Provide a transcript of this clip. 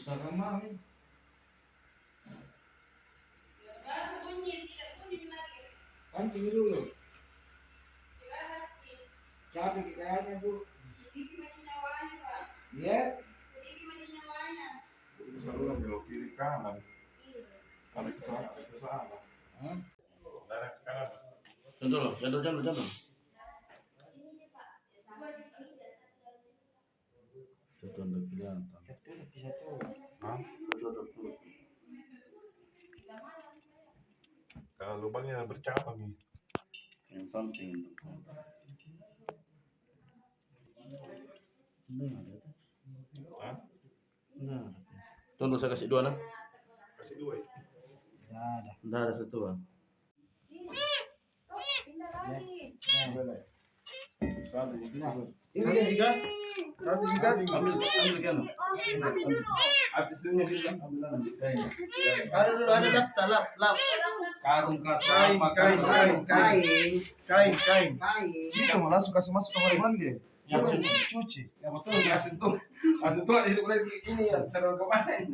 Usaha mami. Pancing dulu. Cabai kayaknya bu. Iya. Selalu belok kiri kanan. Ada kesalahan, Dari kanan. Contoh. Contoh untuk kelihatan. Bisa tuh. Hah? Contoh. Kalau lubangnya bercabang nih. Yang samping itu. Hah? Nah. Tunggu saya kasih dua nah. Kasih dua ya? Nggak ada satu bang. Ini juga. Satu juga. Ambil kan. Artisnya juga ambil nanti. Ada dulu ada lap. Karung kain. Itu malah langsung kasih masuk kamar mandi. Yang cuci. betul, asal tuh di situ lagi ini ya, sarung kemarin.